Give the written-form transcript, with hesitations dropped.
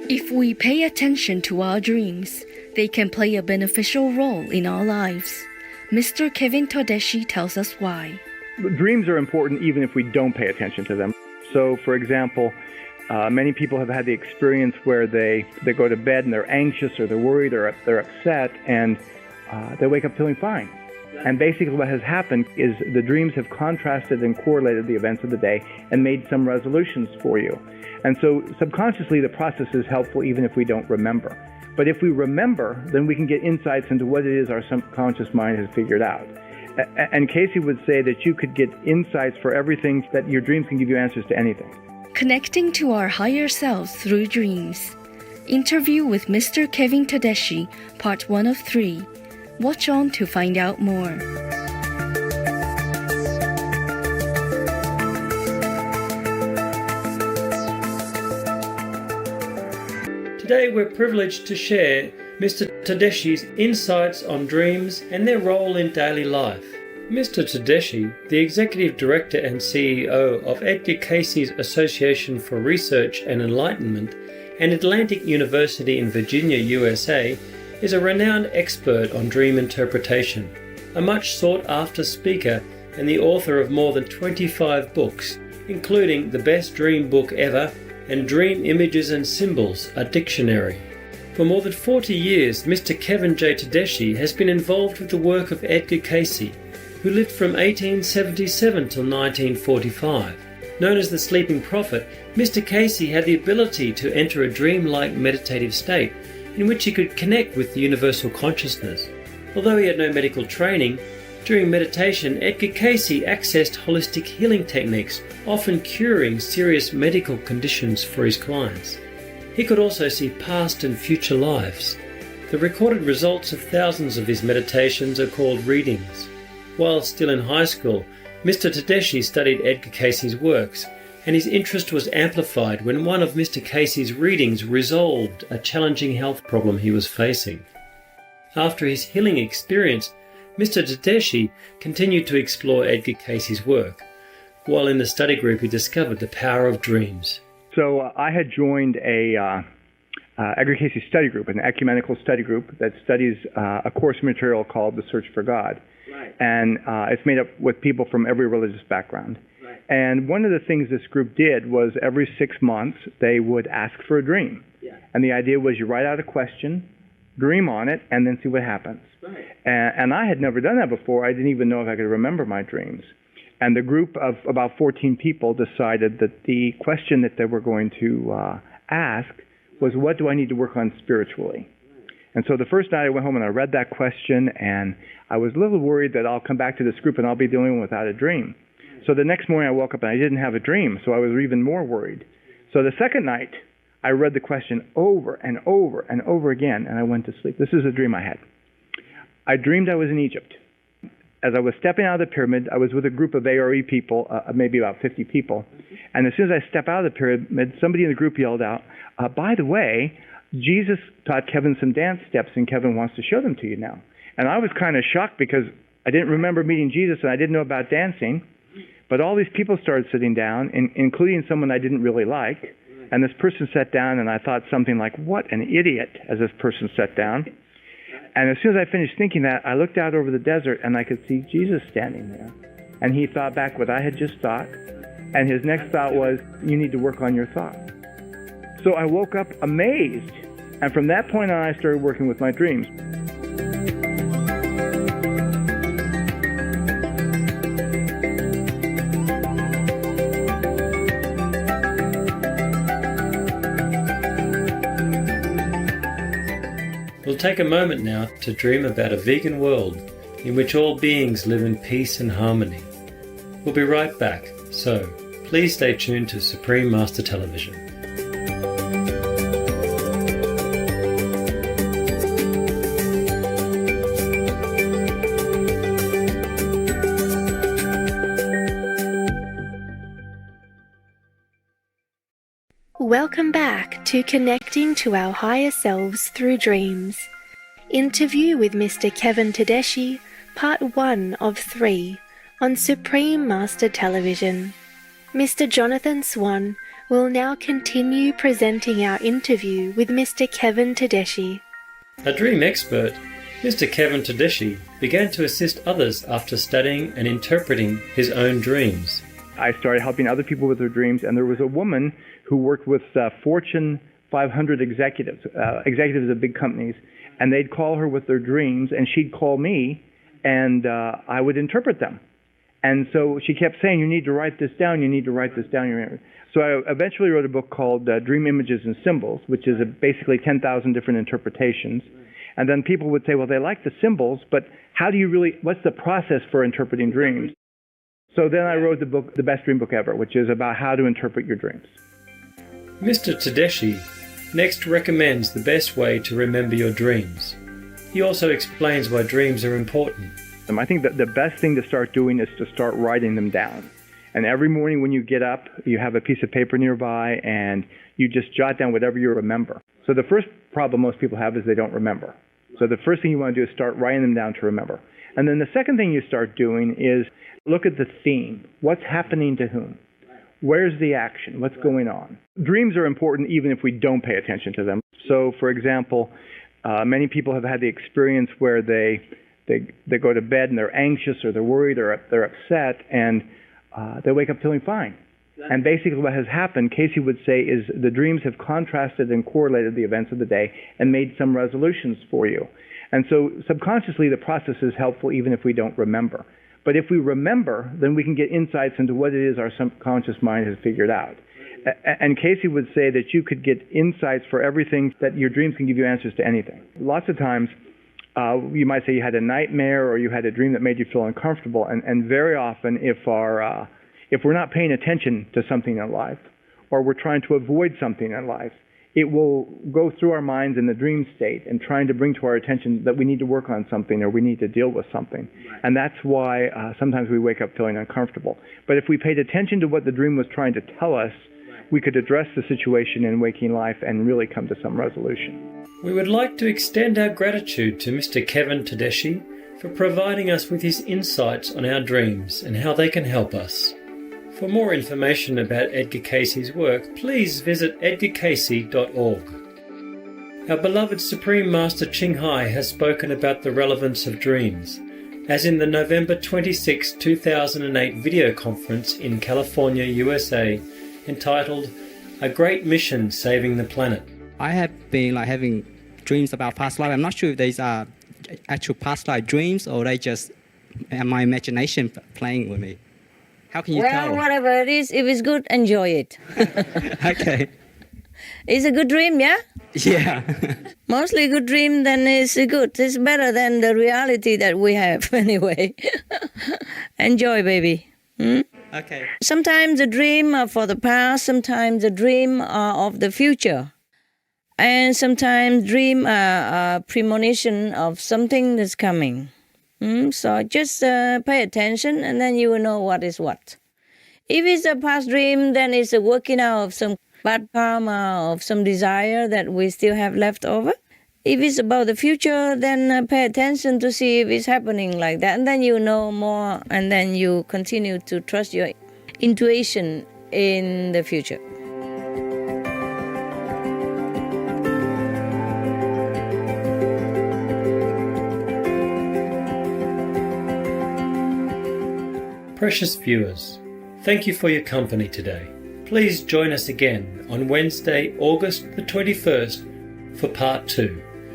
If we pay attention to our dreams, they can play a beneficial role in our lives. Mr. Kevin Todeschi tells us why. Dreams are important even if we don't pay attention to them. So, for example, many people have had the experience where they go to bed and they're anxious or they're worried or they're upset, and they wake up feeling fine. And basically what has happened is the dreams have contrasted and correlated the events of the day and made some resolutions for you. And so subconsciously the process is helpful even if we don't remember. But if we remember, then we can get insights into what it is our subconscious mind has figured out. And Casey would say that you could get insights for everything, that your dreams can give you answers to anything. Connecting to our higher selves through dreams. Interview with Mr. Kevin Todeschi, Part 1 of 3. Watch on to find out more. Today we're privileged to share Mr. Todeschi's insights on dreams and their role in daily life. Mr. Todeschi, the Executive Director and CEO of Edgar Cayce's Association for Research and Enlightenment and Atlantic University in Virginia, USA, is a renowned expert on dream interpretation, a much sought-after speaker and the author of more than 25 books, including The Best Dream Book Ever and Dream Images and Symbols, a Dictionary. For more than 40 years, Mr. Kevin J. Todeschi has been involved with the work of Edgar Cayce, who lived from 1877 till 1945. Known as the Sleeping Prophet, Mr. Cayce had the ability to enter a dreamlike meditative state in which he could connect with the universal consciousness. Although he had no medical training, during meditation, Edgar Cayce accessed holistic healing techniques, often curing serious medical conditions for his clients. He could also see past and future lives. The recorded results of thousands of his meditations are called readings. While still in high school, Mr. Todeschi studied Edgar Cayce's works, and his interest was amplified when one of Mr. Cayce's readings resolved a challenging health problem he was facing. After his healing experience, Mr. Todeschi continued to explore Edgar Cayce's work. While in the study group, he discovered the power of dreams. So I had joined a Edgar Cayce study group, an ecumenical study group that studies a course material called The Search for God. Right. And it's made up with people from every religious background. Right. And one of the things this group did was every 6 months they would ask for a dream. Yeah. And the idea was you write out a question, dream on it, and then see what happens. Right. And I had never done that before. I didn't even know if I could remember my dreams. And the group of about 14 people decided that the question that they were going to ask was, what do I need to work on spiritually? And so the first night I went home and I read that question, and I was a little worried that I'll come back to this group and I'll be the only one without a dream. So the next morning I woke up and I didn't have a dream, so I was even more worried. So the second night I read the question over and over and over again, and I went to sleep. This is a dream I had. I dreamed I was in Egypt. As I was stepping out of the pyramid, I was with a group of ARE people, maybe about 50 people. And as soon as I step out of the pyramid, somebody in the group yelled out, by the way, Jesus taught Kevin some dance steps, and Kevin wants to show them to you now. And I was kind of shocked because I didn't remember meeting Jesus and I didn't know about dancing. But all these people started sitting down, including someone I didn't really like. And this person sat down, and I thought something like, what an idiot, as this person sat down. And as soon as I finished thinking that, I looked out over the desert and I could see Jesus standing there. And he thought back what I had just thought. And his next thought was, you need to work on your thought. So I woke up amazed. And from that point on, I started working with my dreams. We'll take a moment now to dream about a vegan world in which all beings live in peace and harmony. We'll be right back, so please stay tuned to Supreme Master Television. Welcome back to Connecting to Our Higher Selves Through Dreams. Interview with Mr. Kevin Todeschi, Part 1 of 3, on Supreme Master Television. Mr. Jonathan Swan, We'll now continue presenting our interview with Mr. Kevin Tedeschi. A dream expert, Mr. Kevin Tedeschi began to assist others after studying and interpreting his own dreams. I started helping other people with their dreams, and there was a woman who worked with Fortune 500 executives of big companies, and they'd call her with their dreams, and she'd call me, and I would interpret them. And so she kept saying, you need to write this down, you need to write this down. So I eventually wrote a book called Dream Images and Symbols, which is basically 10,000 different interpretations. And then people would say, well, they like the symbols, but what's the process for interpreting dreams? So then I wrote the book, The Best Dream Book Ever, which is about how to interpret your dreams. Mr. Tedeschi next recommends the best way to remember your dreams. He also explains why dreams are important. I think that the best thing to start doing is to start writing them down. And every morning when you get up, you have a piece of paper nearby and you just jot down whatever you remember. So the first problem most people have is they don't remember. So the first thing you want to do is start writing them down to remember. And then the second thing you start doing is look at the theme. What's happening to whom? Where's the action? What's going on? Dreams are important even if we don't pay attention to them. So, for example, many people have had the experience where they go to bed and they're anxious or they're worried or they're upset, and they wake up feeling fine. And basically what has happened, Casey would say, is the dreams have contrasted and correlated the events of the day and made some resolutions for you. And so subconsciously the process is helpful even if we don't remember. But if we remember, then we can get insights into what it is our subconscious mind has figured out. And Casey would say that you could get insights for everything, that your dreams can give you answers to anything. Lots of times, you might say you had a nightmare or you had a dream that made you feel uncomfortable. And very often, if we're not paying attention to something in life, or we're trying to avoid something in life, it will go through our minds in the dream state and trying to bring to our attention that we need to work on something or we need to deal with something. Right. And that's why sometimes we wake up feeling uncomfortable. But if we paid attention to what the dream was trying to tell us, we could address the situation in waking life and really come to some resolution. We would like to extend our gratitude to Mr. Kevin Tedeschi for providing us with his insights on our dreams and how they can help us. For more information about Edgar Cayce's work, please visit edgarcayce.org. Our beloved Supreme Master Ching Hai has spoken about the relevance of dreams, as in the November 26, 2008 video conference in California, USA, entitled A Great Mission Saving the Planet. I have been having dreams about past life. I'm not sure if these are actual past life dreams or they just my imagination playing with me. How can you tell? Well, whatever it is, if it's good, enjoy it. Okay. It's a good dream, yeah? Yeah. Mostly good dream, then it's good. It's better than the reality that we have anyway. Enjoy, baby. Okay. Sometimes a dream are for the past, sometimes a dream are of the future. And sometimes dream are a premonition of something that's coming. So just pay attention and then you will know what is what. If it's a past dream, then it's a working out of some bad karma, of some desire that we still have left over. If it's about the future, then pay attention to see if it's happening like that. And then you know more and then you continue to trust your intuition in the future. Precious viewers, thank you for your company today. Please join us again on Wednesday, August the 21st for part 2.